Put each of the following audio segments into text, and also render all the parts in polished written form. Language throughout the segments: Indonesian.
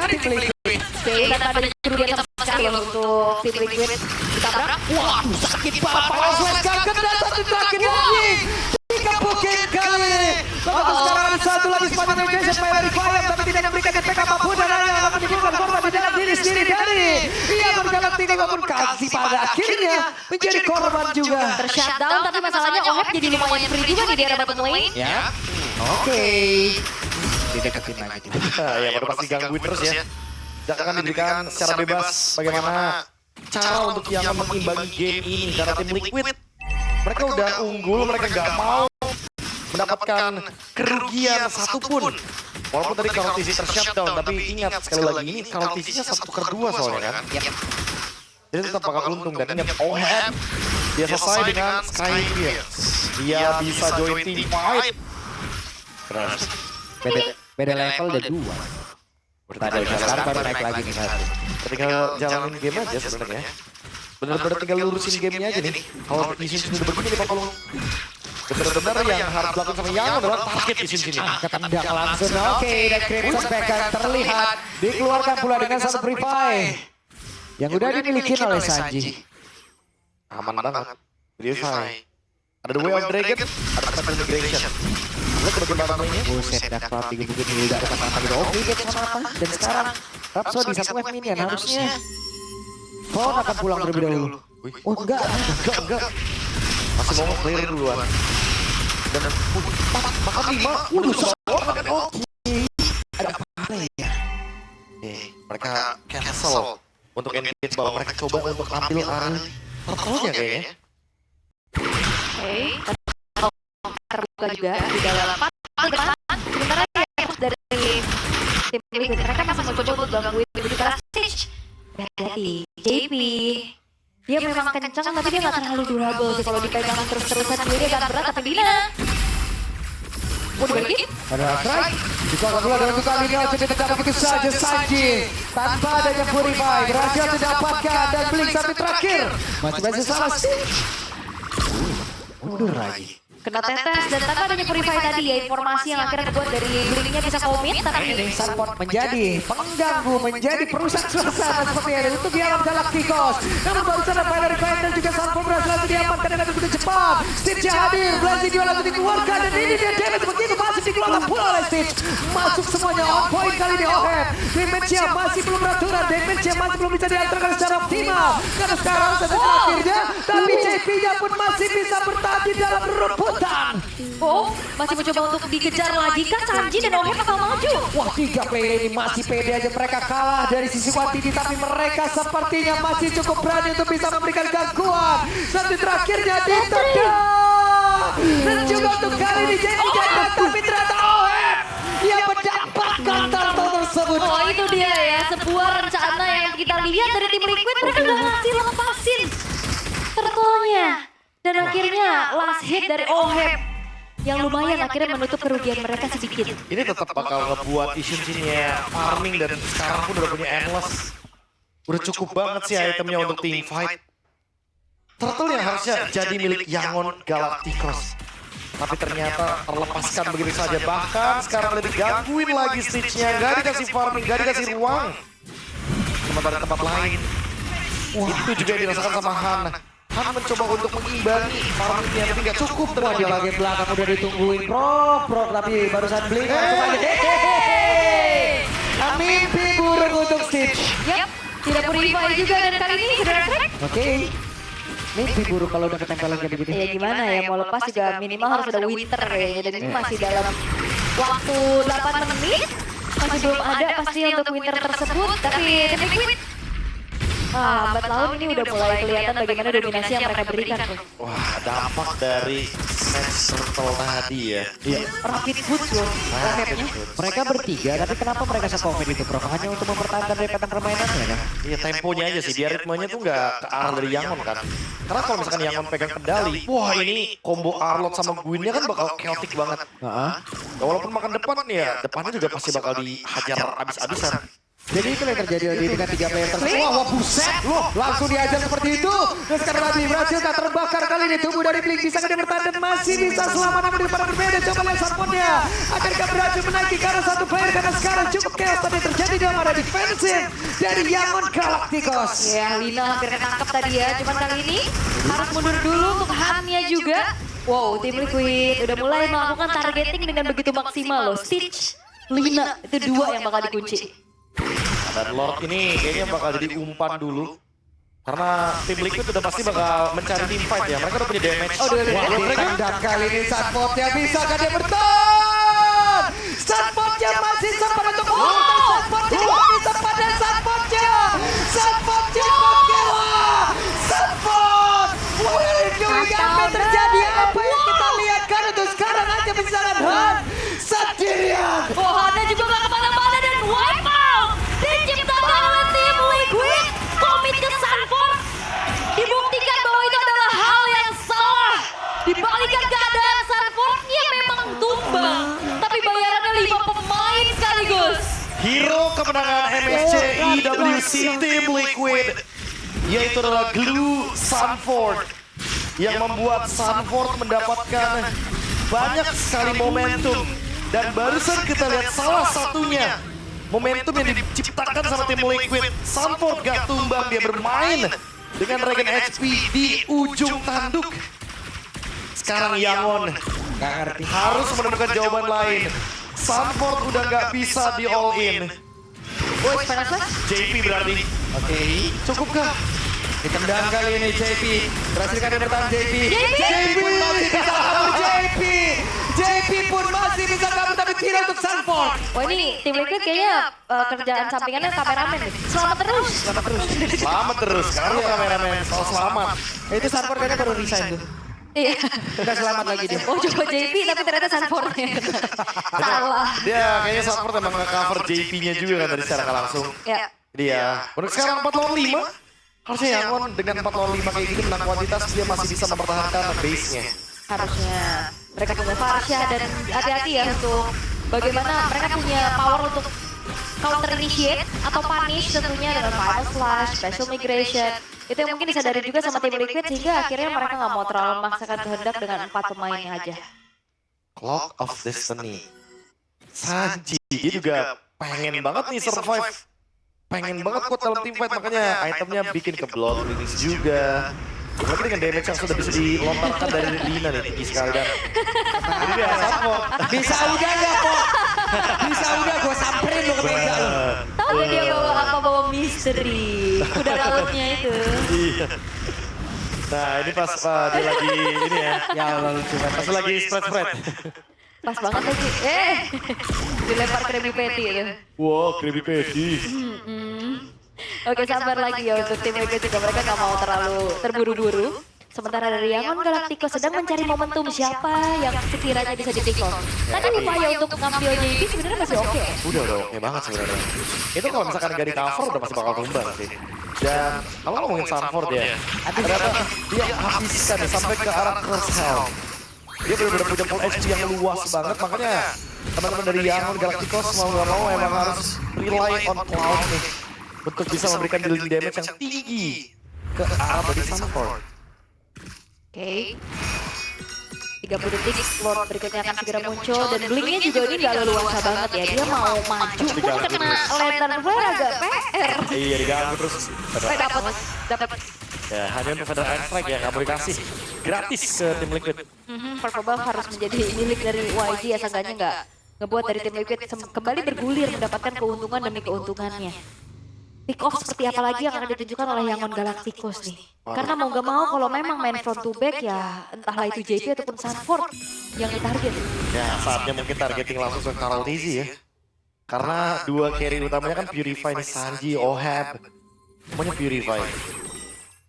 tim Liquid. Oke, tanpa ada kerugian sama sekali untuk tim Liquid ditabrak. Waduh, sakit banget. Power Slash kaget dan satu terakhir lagi. Dikepukin kali ini. Lalu sekarang ada satu lagi sepanjang Indonesia Fire Fire tapi tidak memberikan efek apapun dan hanya akan menimbulkan korban di dalam diri sendiri dari ia bergalaktika maupun kasih pada akhirnya menjadi korban juga. Tershutdown tapi masalahnya Ohep jadi lumayan free juga nih di area bottom lane. Ya, oke. Dideketin lagi. Ya udah pasti gangguin terus ya. Jangan diberikan secara bebas bagaimana cara untuk yang mengimbangi game ini karena tim Liquid mereka udah unggul, mereka nggak mau mendapatkan kerugian satupun. Walaupun tadi kalau TC tershutdown, tapi ingat sekali lagi ini kalau TC-nya 1/2 soalnya kan. Jadi tetap bakal untung dan ingat Ohep dia selesai dengan Skyfierce. Dia bisa join team fight. Beda level udah 2. Sekarang baru naik lagi nih satu. Tinggal jalanin game aja sebenarnya. Bener-bener tinggal lurusin gamenya aja nih. Kalau isin sudah begini nih kalau bener-bener yang harus dilakukan sama Yang adalah target isin sini. Ketendang langsung. Oke, dan Crimson Bacon terlihat dikeluarkan pula dengan satu free fire yang udah dimiliki oleh Sanji. Aman banget. Verify. Ada The Way of Dragon, ada Special Migration. Lihat bagaimana mainnya. Buset, dan Cloud digugupin dulu dari kata-kata gitu. Oke, dia sama apa? Dan sekarang Rhapsody satu wave minion harusnya Fawn akan pulang terlebih dahulu. Oh enggak. Masih mau clear duluan. Dan makan 5. Udah banget. Oke. Ada apa ya? Mereka cancel untuk engage bahwa mereka coba untuk ambil arah tertolnya kayaknya. Oke, terbuka juga di dalam paling depan. Sementara ya dari tim Liquid mereka masih mencoba untuk gangguin di kelas stage. Hati-hati, JP. Dia memang kencang tapi dia nggak terlalu durable sih kalau dipegang terus-terusan dia agak berat tapi Dina. Mau dibalikin? Ada strike. Dikeluarkan pula dengan tukar ini Oce ditekan begitu saja Sanji. Tanpa adanya Purify berhasil didapatkan dan Blink sampai terakhir. Masih salah sih. Mundur lagi. Kena tetes dan tanpa adanya Purify tadi ya informasi yang akhirnya membuat dari Blinknya bisa komit tapi Sunpot menjadi pengganggu, menjadi perusak suasana seperti ini untuk di alam Galacticos. Namun barusan ada Fire Fire dan juga Sunpot berhasil langsung diamankan dengan begitu cepat. Stitch hadir, Blasi dia langsung dikeluarkan dan ini dia damage begitu masih dikeluarkan pula oleh Stitch. Masuk semuanya on point kali ini Ohep. Damage-nya masih belum beraturan, damage-nya masih belum bisa diantarkan secara optimal. Karena sekarang sampai terakhirnya, tapi JP-nya pun masih bisa bertahan di dalam rebutan. Oh, masih mencoba untuk dikejar lagi kan Sanji dan Ohep bakal maju. Wah, 3 player ini masih pede aja mereka kalah dari sisi Watiti, tapi mereka sepertinya masih cukup berani untuk bisa memberikan gangguan. Sampai terakhirnya ditendang. Dan juga untuk kali ini jadi jatuh, tapi ternyata Ohep yang mendapatkan turtle tersebut. Oh itu dia ya, sebuah rencana yang kita lihat dari tim Liquid mereka udah ngasih lepasin turtle-nya. Dan akhirnya last hit dari Ohep yang lumayan akhirnya menutup kerugian mereka sedikit. Ini tetap bakal ngebuat Ishin sini farming dan sekarang pun udah punya endless. Udah cukup banget sih itemnya untuk team fight. Turtle yang harusnya jadi milik Yangon Galacticos. Tapi ternyata terlepaskan begitu saja. Bahkan sekarang udah digangguin lagi Stitch-nya. Gak dikasih farming, gak dikasih ruang. Sementara tempat lain. Wah, itu juga yang dirasakan sama Han. Han mencoba untuk mengimbangi farmingnya tapi gak cukup Wah, di ternyata. bagian belakang udah ditungguin Pro tapi barusan Blink langsung aja. Mimpi buruk untuk Stitch. Yap, tidak Purify juga dan kali ini sudah track. Oke. Mimpi buruk kalau udah ketempelan kayak begini. Ya gimana ya, mau lepas juga minimal harus ada winter kayaknya. Dan ini masih dalam waktu 8 menit. Masih belum ada pasti untuk winter tersebut. Tapi tim Liquid lambat laun ini udah mulai kelihatan bagaimana dominasi yang mereka berikan tuh. Wah, dampak dari match turtle tadi ya. Iya. Rapid Foods loh, Ohepnya. Mereka bertiga, tapi kenapa mereka se-covid itu, Prof? Hanya untuk mempertahankan dari pattern permainannya kan? Iya, temponya aja sih, dia ritmenya tuh nggak ke arah dari Yangon kan. Karena kalau misalkan Yangon pegang kendali, wah ini combo Arlot sama Gwynnya kan bakal chaotic banget. Heeh. Ya, walaupun makan depan ya, depannya juga pasti bakal dihajar abis-abisan. Jadi itu yang terjadi di dengan 3 player tersebut. Wah, buset loh, langsung diajar seperti itu. Dan sekarang lagi berhasil tak terbakar kali ini. Tubuh dari Blink bisa dia bertahan dan masih bisa selamat namun daripada berbeda. Coba lihat supportnya. Akankah berhasil menaiki karena satu player karena sekarang cukup chaos tadi terjadi dalam area defensif dari Yangon Galacticos. Ya, Lina hampir ketangkep tadi ya. Cuman kali ini harus mundur dulu untuk Hannya juga. Wow, tim Liquid udah mulai melakukan targeting dengan begitu maksimal loh. Stitch, Lina, itu 2 yang bakal dikunci. Dan Lord ini kayaknya bakal jadi umpan dulu. Karena tim Liquid udah pasti bakal mencari team fight ya. Mereka udah punya damage. Oh, udah. Dan kali ini Sunfortnya bisa kan dia bertahan. Sunfortnya masih sempat untuk Sunfortnya bisa pada Sunfortnya. Sunfortnya Pokemon. Sunfort. What are you doing? Apa yang terjadi? Apa yang kita lihat kan untuk sekarang aja bisa Han sendirian. Oh, Hannya juga gak kemana-mana dan wipe out. Diciptakan oleh tim Liquid. Komit ke Sunfort. Dibuktikan bahwa itu adalah hal yang salah. Dibalikan keadaan Sunfortnya memang tumbang. Tapi bayarannya 5 pemain sekaligus. Hero kemenangan MSC EWC Team Liquid yaitu adalah Glue Sunfort yang membuat Sunfort mendapatkan banyak sekali momentum dan barusan kita lihat salah satunya momentum yang diciptakan sama tim Liquid. Sunfort gak tumbang, dia bermain dengan Regen HP di ujung tanduk. Sekarang Yangon Gak ngerti. harus menemukan jawaban lain. Sunfort udah gak bisa di all in. Oh, panas lah. JP berarti. Oke. Cukupkah? Ditendang kali ini JP. Berhasil kan dia bertahan JP. JP pun masih bisa kabur JP. JP pun masih bisa kabur tapi tidak untuk Sunfort. Wah, ini tim Liquid kayaknya kerjaan sampingannya kameramen nih. Selamat terus. Selamat terus. Sekarang kameramen soal selamat. Itu Sunfort kayaknya baru resign tuh. Iya. Udah selamat lagi dia. Oh, coba JP tapi ternyata Sunfortnya. Salah. Dia kayaknya Sunfort emang nge-cover JP-nya juga kan tadi secara nggak langsung. Ya. Dia. Menurut sekarang 4 lawan 5. Harusnya Yangon dengan 4 lawan 5 kayak gini menang kuantitas dia masih bisa mempertahankan base-nya. Harusnya mereka punya Farsha dan hati-hati ya untuk bagaimana mereka punya power untuk counter initiate atau punish tentunya dengan Final Slash, Special Migration. Itu yang mungkin disadari juga sama tim Liquid sehingga akhirnya mereka nggak mau terlalu memaksakan kehendak dengan 4 pemainnya aja. Clock of Destiny. Sanji dia juga pengen banget nih survive. Pengen banget kuat dalam team fight makanya itemnya bikin ke blood release juga. Lagi dengan damage yang sudah bisa dilontarkan dari Lina nih tinggi sekali dan jadi dia Sunfort. Bisa udah gak kok? Bisa udah gue samperin lo ke meja lo. Tahu gak dia bawa apa? Bawa misteri. Kuda lautnya itu. Iya. Nah ini pas dia lagi ini ya. Ya Allah lucu banget. Pas lagi spread. Pas banget lagi. Dilempar Krabby Patty itu. Wow, Krabby Patty. Oke, sabar lagi ya untuk tim Liquid juga. Mereka nggak mau terlalu terburu-buru. Sementara dari Yangon Galacticos sedang mencari momentum siapa yang sekiranya bisa di-pick off. Tadi upaya untuk ngambil JP sebenarnya masih oke. Udah oke banget sebenarnya. Itu kalau misalkan gak di cover udah pasti bakal tumbang sih. Dan kalau ngomongin Sunfort ya, ternyata dia habiskan ya, sampai ke arah Curse Hell. Dia benar-benar punya full HP yang luas banget, makanya teman-teman dari Yangon Galacticos mau gak mau emang harus rely on Cloud nih. Untuk bisa memberikan dealing damage yang tinggi ke arah dari Sunfort. Oke. 30 detik, Lord berikutnya akan segera muncul dan Blinknya juga ini gak leluasa banget ya. Dia mau maju pun kena lantern flare agak PR. Iya diganggu terus. Dapat. Ya hanya untuk Feather Iron Strike ya nggak boleh kasih. Gratis ke tim Liquid. Purple Buff harus menjadi milik dari YG ya, seenggaknya nggak ngebuat dari tim Liquid kembali bergulir mendapatkan keuntungan demi keuntungannya. Pick off seperti apa lagi yang akan ditunjukkan oleh Yangon Galacticos nih. Karena mau gak mau kalau memang main front to back ya entahlah itu JP ataupun Sunfort yang ditarget. Ya saatnya mungkin targeting langsung ke Karl Tizzy ya. Karena dua carry utamanya kan Purify nih, Sanji, Ohab. Semuanya Purify.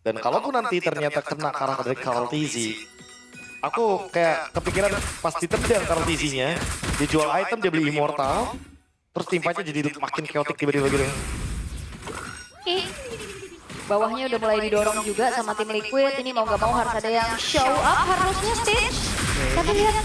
Dan kalaupun nanti ternyata kena karakter dari Karl Tizzy, aku kayak kepikiran pas ditendang Karl Tizzy-nya, dijual item dia beli Immortal, terus tim fight-nya jadi makin chaotic tiba-tiba gitu. Oke. Bawahnya udah mulai didorong juga sama tim Liquid. Ini mau gak mau harus ada yang show up harusnya Stitch. Tapi lihat.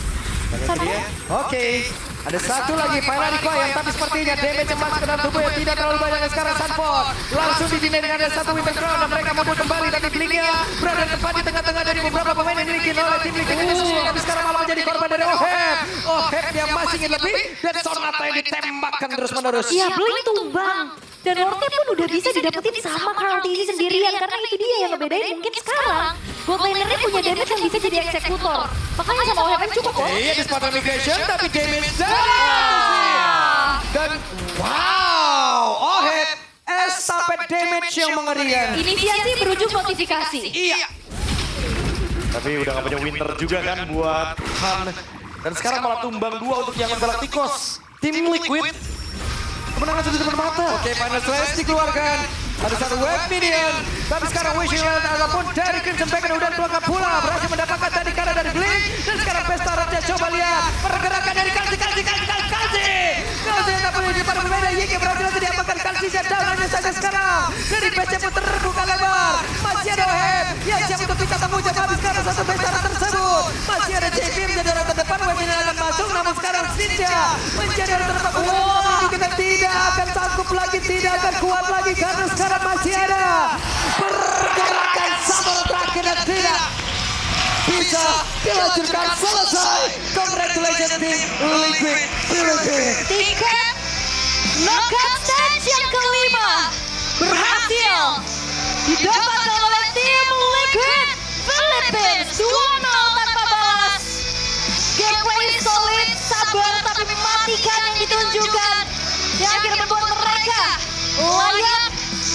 Oke. Ada satu lagi Final Requiem, tapi sepertinya damage yang masuk ke dalam tubuh yang tidak terlalu banyak. Dan sekarang Sunford langsung didinai dengan ada satu Winter Crown dan mereka mampu kembali, tapi Blink-nya berada tepat di tengah-tengah dari beberapa pemain yang dimiliki oleh tim Liquid Industries. Tapi sekarang malah menjadi korban dari Oheb. Oheb yang masih ingin lebih dan Sonata yang ditembakkan terus-menerus. Iya, Blink tumbang. Dan Lordnya pun udah bisa didapetin sama Karl TZ sendirian. Karena itu dia yang ngebedain mungkin sekarang. Bot lanernya punya damage yang bisa jadi eksekutor. Makanya sama OHP cukup kok. Iya, di Spartan Migration, tapi damage dan wow, Oheb estafet damage yang mengerikan. Inisiasi berujung notifikasi. Iya. Tapi udah gak punya Winter juga kan buat Han. Dan sekarang malah tumbang 2 untuk yang Galacticos. Tim Liquid kemenangan sudah depan mata. Oke, Final Slash dikeluarkan. Ada satu web minion. Tapi sekarang Wishing Well ataupun dari Crimson Bacon udah keluarkan pula. Berhasil mendapatkan tadi kanan dari Blink. Dan sekarang Pesta Raja coba lihat. Pergerakan dari Kalsi. Kalsi yang tak boleh di depan berbeda. Yiki berhasil nanti diapakan Kalsi. Down hanya saja sekarang. Dari PC pun terbuka lebar. Masih ada Oheb yang siap untuk kita tanggung jawab habis karena satu Pesta tersebut. Masih ada JP menjadi orang terdepan. Web minion akan masuk. Namun sekarang Cynthia menjadi orang terdepan. Kita tidak akan sanggup lagi. Tidak akan kuat lagi. Karena sekarang masih ada pergerakan satu terakhir dan tidak bisa dilanjutkan selesai. Congratulations tim Liquid Philippines. Tiket knockout stage yang kelima berhasil didapatkan oleh tim Liquid Philippines. 2-0 tanpa balas. Gameplay solid, sabar tapi mematikan yang ditunjukkan. Yang akhirnya membuat mereka layak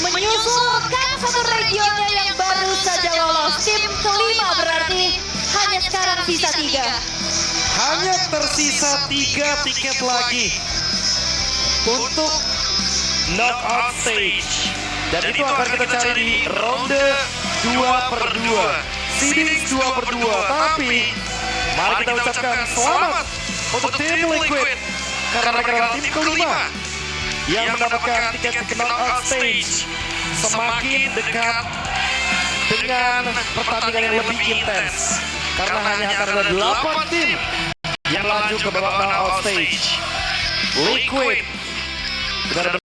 menyusulkan satu regionnya yang baru saja lolos. Tim kelima berarti hanya sekarang sisa 3. Hanya tersisa 3 tiket lagi untuk knockout stage. Dan itu akan kita cari di ronde 2/2. Seedings 2/2. Tapi mari kita ucapkan selamat untuk tim Liquid. Karena mereka adalah tim kelima yang mendapatkan tiket ke knockout stage. Semakin dekat dengan pertandingan yang lebih intens. Karena hanya akan ada 8 tim yang lanjut ke babak knockout stage. Liquid benar-benar